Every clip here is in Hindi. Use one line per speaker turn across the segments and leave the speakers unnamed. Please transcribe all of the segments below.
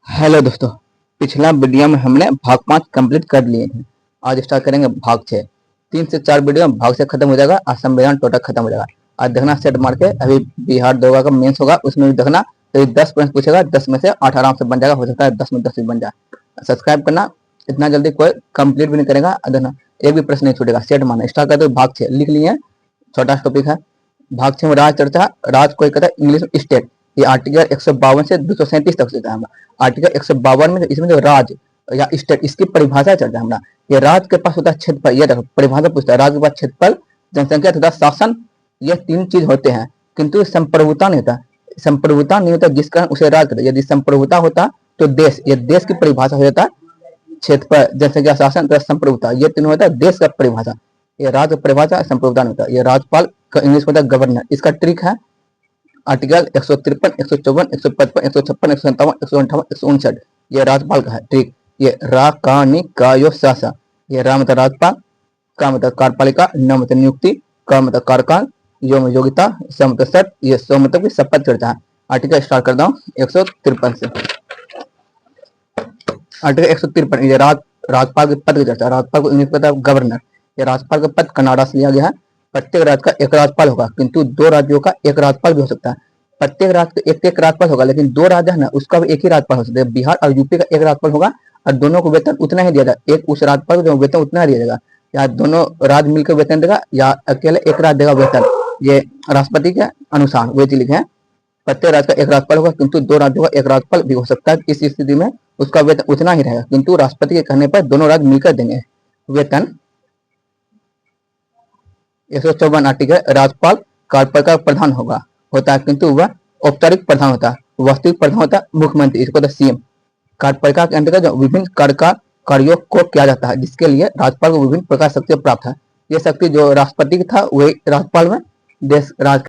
हेलो दोस्तों। पिछला वीडियो में हमने भाग 5 कंप्लीट कर लिए थे। आज स्टार्ट करेंगे भाग 6। 3 से 4 वीडियो में भाग से खत्म हो जाएगा और संविधान टोटल खत्म हो जाएगा। आज देखना सेट मार के, अभी बिहार दरोगा का मेंस होगा, उसमें भी देखना। तो 10 प्रश्न पूछेगा, 10 में से 8 आराम से बन जाएगा। हो सकता है 10 में 10 भी बन जाए। सब्सक्राइब करना, इतना जल्दी कोई कंप्लीट भी नहीं करेगा। देखना एक भी प्रश्न नहीं छूटेगा। सेट मारना स्टार्ट करते भाग 6 लिख लिए। छोटा टॉपिक है भाग 6 में राज चर्चा। राज कोई कहता है इंग्लिश में स्टेट। ये आर्टिकल 152 से 237 तक से है। आर्टिकल 152 में इसमें जो राज या स्टेट, इसकी परिभाषा चल रहा है। ये राज के पास होता है क्षेत्रफल। ये देखो परिभाषा पूछता है, राज के पास क्षेत्रफल, जनसंख्या तथा शासन, ये 3 चीज होते हैं। किंतु संप्रभुता नहीं होता। संप्रभुता नहीं होता जिस कारण उसे राज कहते हैं। यदि संप्रभुता होता तो देश, ये देश की परिभाषा हो जाता है। क्षेत्रफल, जनसंख्या, शासन तथा संप्रभुता, ये तीनों होता है देश का परिभाषा। ये राज परिभाषा, संप्रभुता नहीं होता। ये राज्यपाल का इंग्लिश होता है गवर्नर। इसका ट्रिक है आर्टिकल 153, 154, 155, 156, 157, 158, 159, ये राज्यपाल का है ट्रिक। ये रा का नि का यो सा, ये रा मतलब राज्यपाल, का मतलब कार्यपालिका, न मतलब नियुक्ति, का मतलब कार्यकाल, यो मतलब योग्यता, स मतलब शर्त, ये सो मतलब की शपथ चढ़ता है। आर्टिकल स्टार्ट करता हूँ 153 से। आर्टिकल 153, ये राज्यपाल के पद की चर्चा। राज्यपाल को इंग्लिश पता है गवर्नर। ये राज्यपाल का पद कनाडा से लिया गया है। प्रत्येक राज्य का एक राज्यपाल होगा, किंतु 2 राज्यों का एक राज्यपाल भी हो सकता है। प्रत्येक राज्य का एक राज्यपाल होगा, लेकिन 2 राज्य है ना, उसका भी एक ही राज्यपाल हो सकता है। बिहार और यूपी का एक राज्यपाल होगा और दोनों को वेतन उतना ही दिया जाएगा। एक उस राज्यपाल को जो वेतन उतना दिया जाएगा, या दोनों राज्य मिलकर वेतन देगा, या अकेले एक राज्य देगा वेतन। ये राष्ट्रपति के अनुसार वे चीज लिखे हैं। प्रत्येक राज्य का एक राज्यपाल होगा, किंतु 2 राज्यों का एक राज्यपाल भी हो सकता है। इस स्थिति में उसका वेतन उतना ही रहेगा, किंतु राष्ट्रपति के कहने पर दोनों राज्य मिलकर देंगे वेतन। 154 आर्टिकल, राज्यपाल कार्यपालिका प्रधान होता है, किंतु वह औपचारिक प्रधान होता है। वास्तविक प्रधान होता है मुख्यमंत्री, इसको होता है सीएम। कार्यपालिका के अंतर्गत जो विभिन्न कार्यों को किया जाता है, जिसके लिए राज्यपाल को विभिन्न प्रकार शक्तियां प्राप्त है। ये शक्ति जो राष्ट्रपति की था वही राज्यपाल में देश राज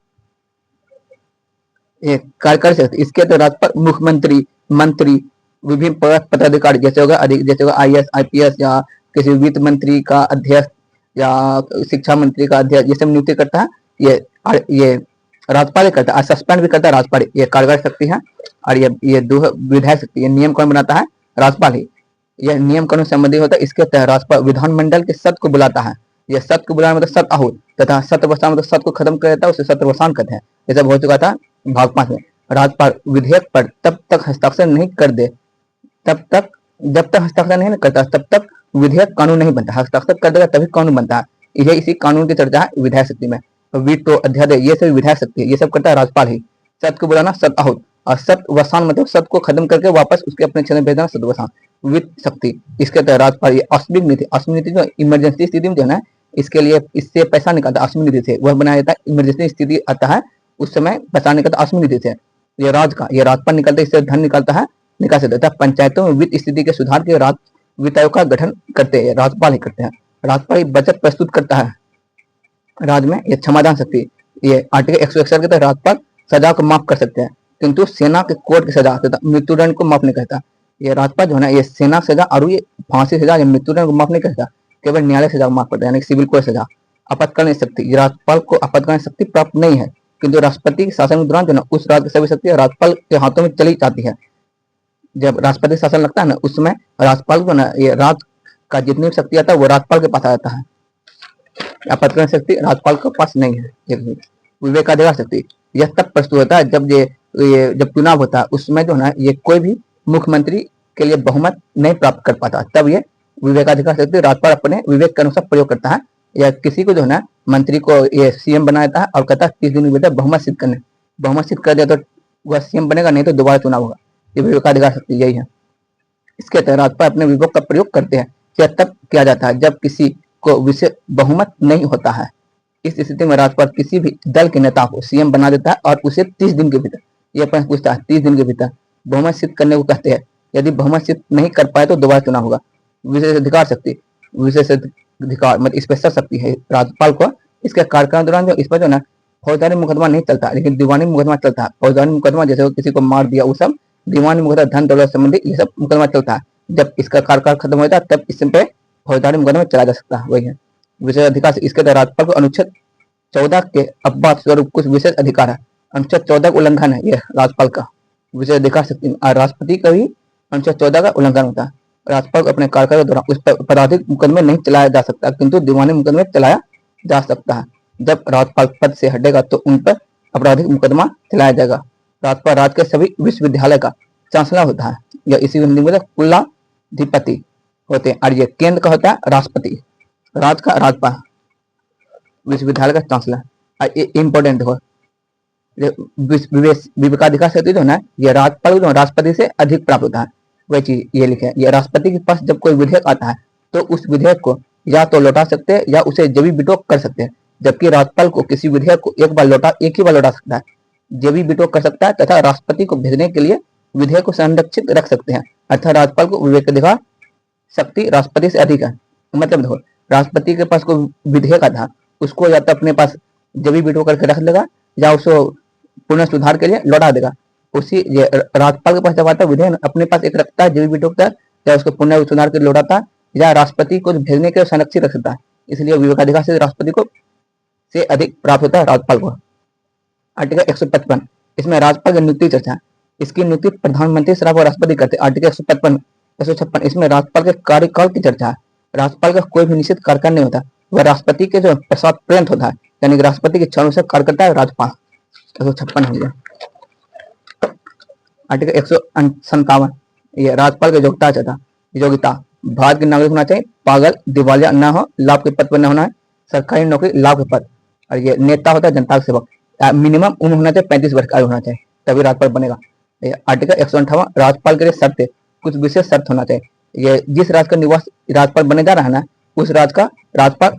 कार्यकारी शक्ति। इसके तो राज्यपाल मुख्यमंत्री, मंत्री, विभिन्न पदाधिकारी जैसे होगा आईएएस, आईपीएस, या किसी वित्त मंत्री का अध्यक्ष, या शिक्षा मंत्री का अध्यक्ष, ये सब नियुक्ति करता है ये राज्यपाल करता है। सस्पेंड भी करता है राज्यपाल। ये कार्यकारी शक्ति है। और ये विधायक शक्ति। ये नियम कौन बनाता है? राज्यपाल ही। यह नियम कानून संबंधी होता है। इसके तहत राज्यपाल विधानमंडल के सत्र को बुलाता है। यह सत्र को बुलाना मतलब सत्र आहूत, तथा सत्रवसान मतलब सत्र को खत्म कर देता है, उसे सत्रवसान कहते हैं। ये सब हो चुका था भाग 5 में। राज्यपाल विधेयक पर तब तक हस्ताक्षर नहीं कर दे, तब तक जब तक हस्ताक्षर नहीं करता तब तक विधेयक कानून नहीं बनता। हस्ताक्षर कर देगा तभी कानून बनता है। यह इसी कानून की चर्चा है विधायक शक्ति में। वीटो, अध्यादेश, ये सब विधायक शक्ति है। ये सब करता है राज्यपाल ही। सत्र को बुलाना सत्र आहूत, और सत्रवसान मतलब सत्र को खत्म करके वापस उसके अपने क्षेत्र में भेजना सत्रवसान। वित्त शक्ति, इसके तहत राज्यपाल आकस्मिक नीति, आकस्मिक नीति जो इमरजेंसी स्थिति में जो है, इसके लिए इससे पैसा निकालता है आकस्मिक नीति से। वह बनाया जाता है, इमरजेंसी स्थिति आता है उस समय पैसा निकलता है आकस्मिक नीति से। ये राज्यपाल निकलता है, इससे धन निकालता है, निकाल सकता है। पंचायतों में वित्त स्थिति के सुधार के वित्त आयोग का गठन करते हैं, राज्यपाल ही करते हैं। राज्यपाल ही बजट प्रस्तुत करता है राज्य में। ये क्षमादान शक्ति, ये आर्टिकल 161 के तहत राज्यपाल सजा को माफ कर सकते हैं, किंतु सेना के कोर्ट की सजा तथा मृत्युदंड को माफ नहीं करता। ये राज्यपाल जो है ना, ये सेना सजा और ये फांसी सजा या मृत्युदंड को माफ नहीं करता, केवल न्यायालय सजा को माफ करता है, यानी सिविल कोर्ट सजा। आपातकालीन शक्ति, राज्यपाल को आपातकालीन शक्ति प्राप्त नहीं है, किंतु राष्ट्रपति के शासन के दौरान जो ना उस राज्य की सभी शक्तियां राज्यपाल के हाथों में चली जाती है। जब राष्ट्रपति शासन लगता है ना, उस समय राज्यपाल को ना, ये राज्य का जितनी भी शक्ति आता है वो राज्यपाल के पास आ जाता है। आपातकालीन शक्ति राज्यपाल के पास नहीं है। विवेकाधिकार शक्ति, यह तब प्रस्तुत होता है जब जब चुनाव होता है, उसमें जो है ना, ये कोई भी मुख्यमंत्री के लिए बहुमत नहीं प्राप्त कर पाता, तब ये विवेकाधिकार शक्ति राज्यपाल अपने विवेक के अनुसार प्रयोग करता है। या किसी को जो है ना, मंत्री को ये सीएम बना देता है और कहता है 30 दिन के भीतर बहुमत सिद्ध करने। बहुमत सिद्ध कर दिया तो वह सीएम बनेगा, नहीं तो दोबारा चुनाव होगा। ये विवेकाधिकार शक्ति यही है। इसके तहत राज्यपाल अपने विवेक का प्रयोग करते हैं। यह तब किया जाता है जब किसी को विशेष बहुमत नहीं होता है। इस स्थिति में राज्यपाल किसी भी दल के नेता को सीएम बना देता है और उसे 30 दिन के भीतर, यह प्रश्न पूछता है 30 दिन के भीतर बहुमत सिद्ध करने को कहते हैं। यदि बहुमत सिद्ध नहीं कर पाए तो दोबारा चुनाव होगा। विशेष अधिकार शक्ति, विशेष अधिकार मतलब स्पेशल शक्ति है राज्यपाल को। इसके कार्यकाल के दौरान जो इस पर जो ना फौजदारी मुकदमा नहीं चलता, लेकिन दीवानी मुकदमा चलता है। फौजदारी मुकदमा जैसे किसी को मार दिया वो सब, दीवानी मुकदमा धन दौलत संबंधी ये सब मुकदमा चलता है। जब इसका कार्यकाल खत्म हो जाता है तब इस पे फौजदारी मुकदमा चला जा सकता है, वही है विशेष अधिकार। इसके तहत राज्यपाल को अनुच्छेद 14 के अपवाद स्वरूप कुछ विशेष अधिकार है। अनुच्छेद 14 का उल्लंघन है ये राज्यपाल का विशेष अधिकार शक्ति। राष्ट्रपति का भी अनुच्छेद 14 का उल्लंघन होता है। राज्यपाल को अपने कार्यकाल के दौरान उस पर आपराधिक मुकदमे नहीं चलाया जा सकता, किंतु दीवानी मुकदमे चलाया जा सकता है। जब राज्यपाल पद से हटेगा तो उन पर आपराधिक मुकदमा चलाया जाएगा। राज्यपाल राज्य के सभी विश्वविद्यालय का चांसलर होता है, या इसी हिंदी में कुलाधिपति होते हैं। और ये केंद्र का होता है राष्ट्रपति, राज्य का राज्यपाल, विश्वविद्यालय का चांसलर। ये इंपॉर्टेंट हो, विवेकाधिकार शक्ति जो है ना, ये राज्यपाल जो राष्ट्रपति से अधिक प्राप्त होता है। वही चीज ये लिखे है, ये राष्ट्रपति के पास जब कोई विधेयक आता है तो उस विधेयक को या तो लौटा सकते हैं या उसे जब भी विटो कर सकते हैं, जबकि राज्यपाल को किसी विधेयक को एक ही बार लौटा सकता है, जब भी विटो कर सकता है, तथा राष्ट्रपति को भेजने के लिए विधेयक को संरक्षित रख सकते हैं। अर्थात राज्यपाल को विवेकाधिकार शक्ति राष्ट्रपति से अधिक है। मतलब देखो, राष्ट्रपति के पास कोई विधेयक आता है, उसको या तो अपने पास जब भी विटो करके रख देगा या उसको पुनः सुधार के लिए लौटा देगा। उसी राज्यपाल के पास जब आता है विधेयक, अपने पास एक रखता है जब भी विटो करता है, या उसको पुनः सुधार के लिए लौटाता है, या राष्ट्रपति को भेजने के लिए संरक्षित रख सकता है। इसलिए विवेकाधिकार से राष्ट्रपति को से अधिक प्राप्त होता है राज्यपाल को। आर्टिकल 155, इसमें राज्यपाल की नियुक्ति चर्चा। इसकी नियुक्ति प्रधानमंत्री सलाह और राष्ट्रपति करते हैं। आर्टिकल 156, इसमें राज्यपाल के कार्यकाल की चर्चा है। राज्यपाल का कोई भी निश्चित कार्यकाल नहीं होता, वह राष्ट्रपति के जो प्रसाद पर्यंत होता है, यानी कि राष्ट्रपति के 6 वर्ष कार्य करता है राज्यपाल। 156 हो गया। आर्टिकल 157, ये राज्यपाल की योग्यता भारत के नागरिक होना चाहिए, पागल दिवालिया न हो, लाभ के पद पर न होना है, सरकारी नौकरी लाभ के पद। और ये नेता होता है जनता का सेवक, मिनिमम उम्र होना चाहिए 35 वर्ष का आयु होना चाहिए, तभी राज्यपाल बनेगा। आर्टिकल 158, राज्यपाल के लिए शर्त, कुछ विशेष शर्त होना चाहिए। ये जिस राज्य का निवास राज्यपाल बने जा रहा है ना, उस राज्य का राज्यपाल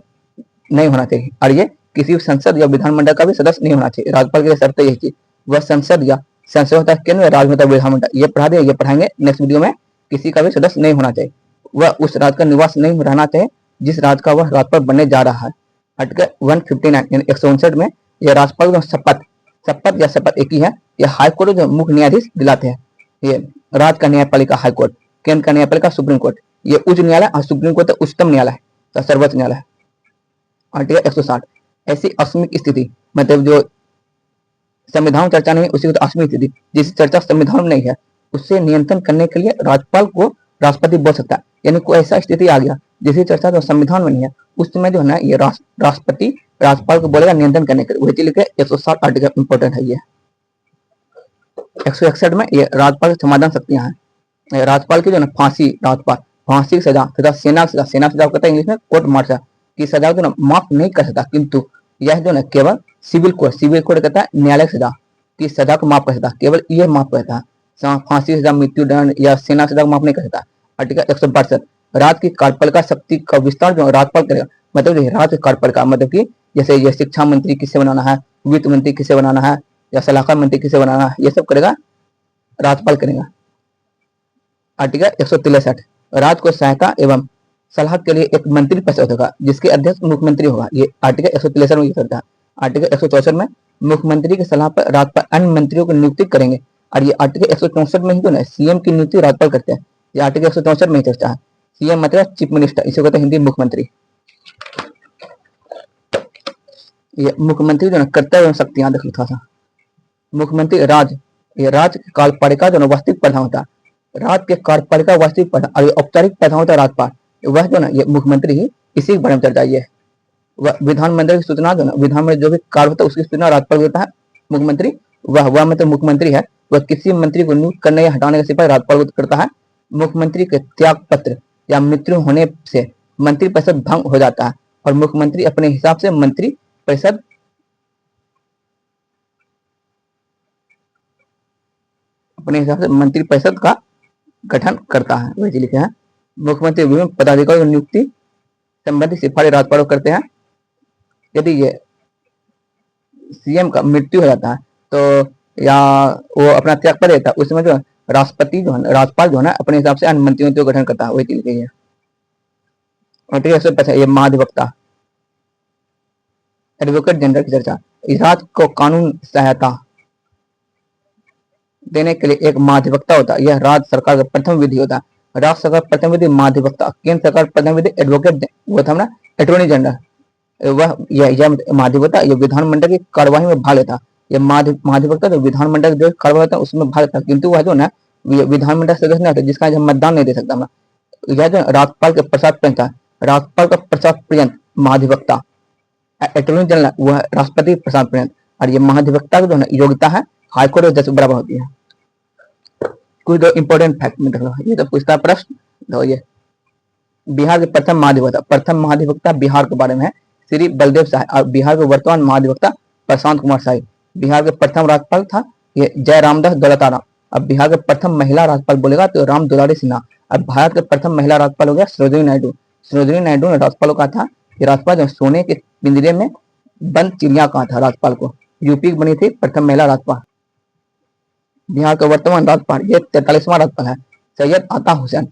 नहीं होना चाहिए, और ये किसी संसद या विधानमंडल का भी सदस्य नहीं होना चाहिए। राज्यपाल के लिए शर्त यही चीज, वह संसद या संसद होता है केंद्र, राज्य होता है विधानमंडल। ये पढ़ा दे, ये पढ़ाएंगे नेक्स्ट वीडियो में। किसी का भी सदस्य नहीं होना चाहिए, वह उस राज्य का निवास नहीं रहना चाहिए जिस राज्य का वह राज्यपाल बनने जा रहा है। आर्टिकल 159 यानी 159 में यह राज्यपाल को शपथ एक ही है। यह हाईकोर्ट जो मुख्य न्यायाधीश दिलाते हैं। ये राज्य का न्यायपालिका हाईकोर्ट, केंद्र का न्यायपालिका सुप्रीम कोर्ट, ये उच्च न्यायालय और सुप्रीम कोर्ट उच्चतम न्यायालय, सर्वोच्च न्यायालय। आर्टिकल 160, ऐसी असीमित स्थिति, मतलब जो संविधान चर्चा नहीं उसी को तो असीमित स्थिति, जिस चर्चा संविधान में नहीं है, उससे नियंत्रण करने के लिए राज्यपाल को राष्ट्रपति बोल सकता है। यानी कोई ऐसा स्थिति आ गया जिसकी चर्चा जो संविधान में नहीं है, उस समय जो है ना, ये राष्ट्रपति राज्यपाल को बोलेगा नियंत्रण करने के लिए। वही चीज लिखे 160 आर्टिकल इंपॉर्टेंट है। ये 161 में ये राज्यपाल की समाधान शक्तियां हैं। राज्यपाल की जो है फांसी, राज्यपाल फांसी की सजा तथा सेना की सजा कहता है इंग्लिश में कोर्ट मार्शल की सजा को माफ नहीं कर सकता, किंतु यह जो है केवल सिविल कोड कहता है न्यायालय सजा की सजा को माफ कर सकता, केवल ये माफ करता है। फांसी सजा, मृत्युदंड या सेना सजा को माफ नहीं कर सकता। आर्टिकल 162, राज्य की कार्यपालिका शक्ति का विस्तार जो राज्यपाल करेगा। मतलब राज्य कार्यपालिका मतलब कि जैसे ये शिक्षा मंत्री किसे बनाना है, वित्त मंत्री किसे बनाना है, या सलाहकार मंत्री किसे बनाना है, ये सब करेगा राज्यपाल करेगा। आर्टिकल 163, राज्य को सहायता एवं सलाह के लिए एक मंत्री परिषद होगा जिसके अध्यक्ष मुख्यमंत्री होगा। ये आर्टिकल 163 में करता है। आर्टिकल 164 में मुख्यमंत्री की सलाह पर राज्यपाल अन्य मंत्रियों को नियुक्ति करेंगे। और ये आर्टिकल 164 में ही तो ना सीएम की नियुक्ति राज्यपाल करते हैं। ये आर्टिकल 164 में ही चर्चा है। सीएम मतलब चीफ मिनिस्टर, इसे कहते हैं हिंदी मुख्यमंत्री। ये मुख्यमंत्री जो ना कर्तव्य एवं शक्तियां देख लिखा था। मुख्यमंत्री ये राज्य के कार्यपालिका जो वास्तविक प्रधान होता है, राज्य के कार्यपालिका वास्तविक प्रधान और औपचारिक प्रधान होता है राज्यपाल, वह जो ना ये मुख्यमंत्री ही इसी के बारे में चर्चा ये है। वह विधानमंडल की सूचना जो ना विधान में जो भी कार्य होता है उसकी सूचना राज्यपाल देता है। मुख्यमंत्री वह मतलब मुख्यमंत्री है, वह किसी मंत्री को नियुक्त करने या हटाने का सिफारिश राज्यपाल को करता है। मुख्यमंत्री के त्याग पत्र या मृत्यु होने से मंत्री परिषद भंग हो जाता है और मुख्यमंत्री अपने हिसाब से मंत्री परिषद का गठन करता है। वही लिखे हैं मुख्यमंत्री विभिन्न पदाधिकारियों की नियुक्ति संबंधी सिफारिश राज्यपाल को करते हैं। यदि ये सीएम का मृत्यु हो जाता है तो या वो अपना त्याग कर देता है, उसमें जो राष्ट्रपति जो है राज्यपाल जो है ना अपने हिसाब से अन्य मंत्रियों का गठन करता है। वही चीज है। और ठीक है, ये महाधिवक्ता एडवोकेट जनरल की चर्चा। राज्य को कानून सहायता देने के लिए एक महाधिवक्ता होता है। यह राज्य सरकार का प्रथम विधि होता है। राज्य सरकार प्रथम विधि महाधिवक्ता, केंद्र सरकार प्रथम विधि एडवोकेट वो था ना अटॉर्नी जनरल। वह यह महाधिवक्ता ये विधानमंडल की कार्यवाही में भाग लेता। यह महाधिवक्ता जो विधानमंडल जो कार्यवाही होता है उसमें भाग लेता, किंतु वह जो ना विधानमंडल सदस्य नहीं होता जिसका हम मतदान नहीं दे सकता ना। यह जो राज्यपाल के प्रसाद पर्यंत है, राज्यपाल का प्रसाद पर्यंत महाधिवक्ता, अटॉर्नी जनरल वह राष्ट्रपति प्रसाद पर्यंत, और ये महाधिवक्ता की जो है योग्यता है हाईकोर्ट जज बराबर होती है। कुछ दो इंपॉर्टेंट फैक्ट में देख लो, ये तो पूछता प्रश्न। तो ये बिहार के प्रथम महाधिवक्ता बिहार के बारे में है श्री बलदेव शाह, और बिहार के वर्तमान महाधिवक्ता प्रशांत कुमार शाही। बिहार के प्रथम राज्यपाल था ये जय रामदास दौलताराम। अब बिहार के प्रथम महिला राज्यपाल बोलेगा तो राम दुलारी सिन्हा। अब भारत के प्रथम महिला राज्यपाल हो गया सरोजिनी नायडू। सरोजिनी नायडू ने राज्यपाल को कहा था कि राज्यपाल जो सोने के पिंजरे में बंद चिड़िया कहा था राज्यपाल को। यूपी की बनी थी प्रथम महिला राज्यपाल। बिहार का वर्तमान राज्यपाल ये 43वां राज्यपाल है सैयद आता हुसैन।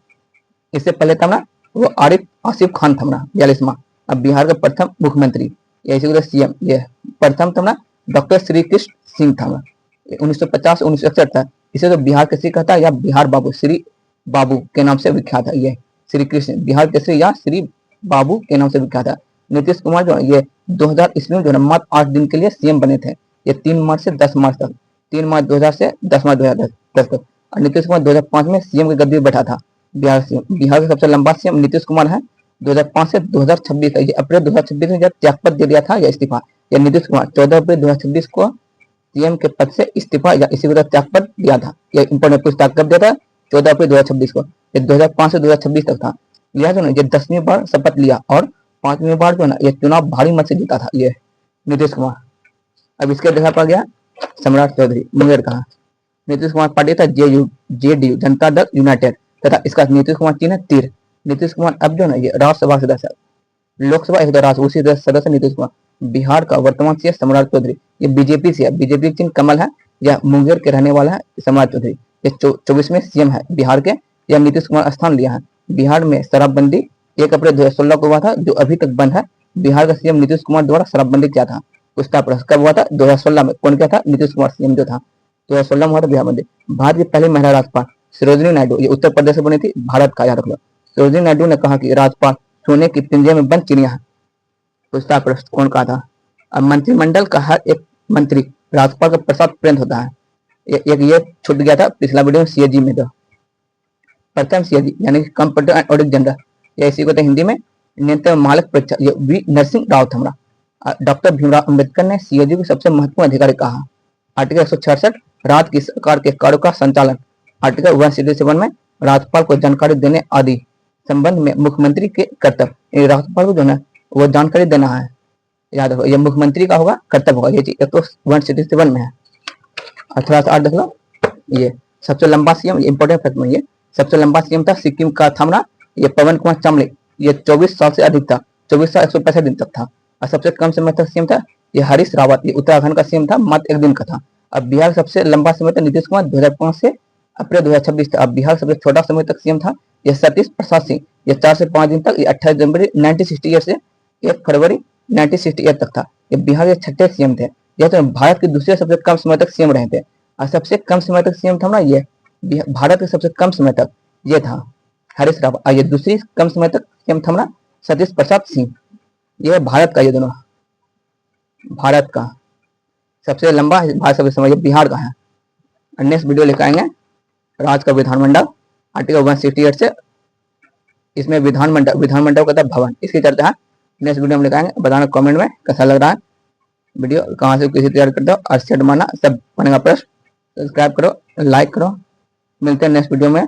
इससे पहले था ना वो आरिफ आसिफ खान था ना 42वां। अब बिहार का प्रथम मुख्यमंत्री या इसी सीएम ये प्रथम था ना डॉक्टर श्री कृष्ण सिंह था 1950-1961 था। इसे तो बिहार केसरी कहता है या बिहार बाबू श्री बाबू के नाम से विख्यात है। ये श्री कृष्ण बिहार केसरी या श्री बाबू के नाम से विख्यात है। नीतीश कुमार जो ये 2000 ईस्वी में जो मात्र 8 दिन के लिए सीएम बने थे। ये 3 मार्च से 10 मार्च तक, 3 मार्च 2000 से 10 मार्च 2010 तक। और नीतीश कुमार 2005 में सीएम की गद्दी पर बैठा था। बिहार का सबसे लंबा सीएम नीतीश कुमार है 2005 से 2026 तक। ये अप्रैल 2026 में जब त्यागपत्र दे दिया था या इस्तीफा, या नीतीश कुमार 14 अप्रैल 2026 को सीएम के पद से इस्तीफा या इसी तरह त्यागपत्र दिया था। ये इंपॉर्टेंट पूछता कब दिया था 14 अप्रैल 2026 को। ये 2005 से 2026 तक था। यह जो ना ये 10वीं बार शपथ लिया और 5वीं बार जो ना ये चुनाव भारी मत से जीता था ये नीतीश कुमार। अब इसके देखा पा गया सम्राट चौधरी मुंगेर का। नीतीश कुमार पार्टी था जेडीयू जनता दल यूनाइटेड तथा इसका नीतीश कुमार चिन्ह है तीर। नीतीश कुमार अब जो ना ये राज्यसभा सदस्य, लोकसभा एक राज्य सदस्य नीतीश कुमार। बिहार का वर्तमान सीएम सम्राट चौधरी ये बीजेपी से है। बीजेपी चिन्ह कमल है। यह मुंगेर के रहने वाला है सम्राट चौधरी। ये 24वें सीएम है बिहार के। यह नीतीश कुमार स्थान लिया है। बिहार में शराबबंदी 1 अप्रैल 2016 को हुआ था जो अभी तक बंद है। बिहार का सीएम नीतीश कुमार द्वारा शराबबंदी किया था। उसका प्रश्न कब हुआ था 2016 में। कौन क्या था नीतीश कुमार सीएम जो था 2016 में हुआ था बिहार बंदी। भारत की पहली महिला राज्यपाल सरोजिनी नायडू ये उत्तर प्रदेश से बनी थी भारत का, याद रख लो। सरोजिनी नायडू ने कहा कि राज्यपाल सोने की पिंजरे में बंद चिड़िया है। उसका प्रश्न कौन कहा था। अब मंत्रिमंडल का हर एक मंत्री राज्यपाल का प्रसाद पर्यंत होता है। एक ये छूट गया था पिछला वीडियो में सीएजी में। तो प्रथम सीएजी यानी कि कंप्यूटर एंड ऑडिट जनरल या इसी को तो हिंदी में न्यूनतम मालिक परीक्षा ये वी नरसिंह राव था हमारा। डॉक्टर भीमराव अंबेडकर ने सीएजी को सबसे महत्वपूर्ण अधिकारी कहा। आर्टिकल 166 राज्य की सरकार के कार्यों का संचालन। आर्टिकल 167 में राज्यपाल को जानकारी देने आदि संबंध में मुख्यमंत्री के कर्तव्य। राज्यपाल को जो है वो जानकारी देना है, याद रखो ये मुख्यमंत्री का होगा कर्तव्य होगा। ये चीज तो 167 में है। 18 देख लो। ये सबसे लंबा सीएम इंपोर्टेंट फैक्ट में ये सबसे लंबा सीएम था सिक्किम का था ना ये पवन कुमार चामलिंग। ये 24 साल से अधिक था, 24 साल 165 दिन तक था। और सबसे कम समय तक सीएम था ये हरीश रावत। ये उत्तराखंड का सीएम था, मात्र 1 दिन का था। अब बिहार सबसे लंबा समय तक नीतीश कुमार 2005 से अप्रैल 2026 तक। अब बिहार सबसे छोटा समय तक सीएम था ये सतीश प्रसाद सिंह। ये 4 से 5 दिन तक। ये 28 जनवरी 1968 से 1 फरवरी 1968 तक था। ये बिहार के 6ठे सीएम थे। यह तो भारत के दूसरे सबसे कम समय तक सीएम रहे थे। और सबसे कम समय तक सीएम था ना ये भारत के सबसे कम समय तक ये था हरीश रावत। और ये दूसरी कम समय तक सीएम था ना सतीश प्रसाद सिंह। ये भारत का, ये दोनों भारत का सबसे लंबा भारत सबसे समय बिहार का है। नेक्स्ट वीडियो लेकर आएंगे राज्य का विधानमंडल आर्टिकल 168 से। इसमें विधानमंडल का भवन इसकी चर्चा है। नेक्स्ट वीडियो में लेकर आएंगे। बताना कमेंट में कैसा लग रहा है वीडियो, कहाँ से किसी तैयार करते हो और सेट माना सब बनेगा प्रश्न। सब्सक्राइब करो, लाइक करो। मिलते हैं नेक्स्ट वीडियो में।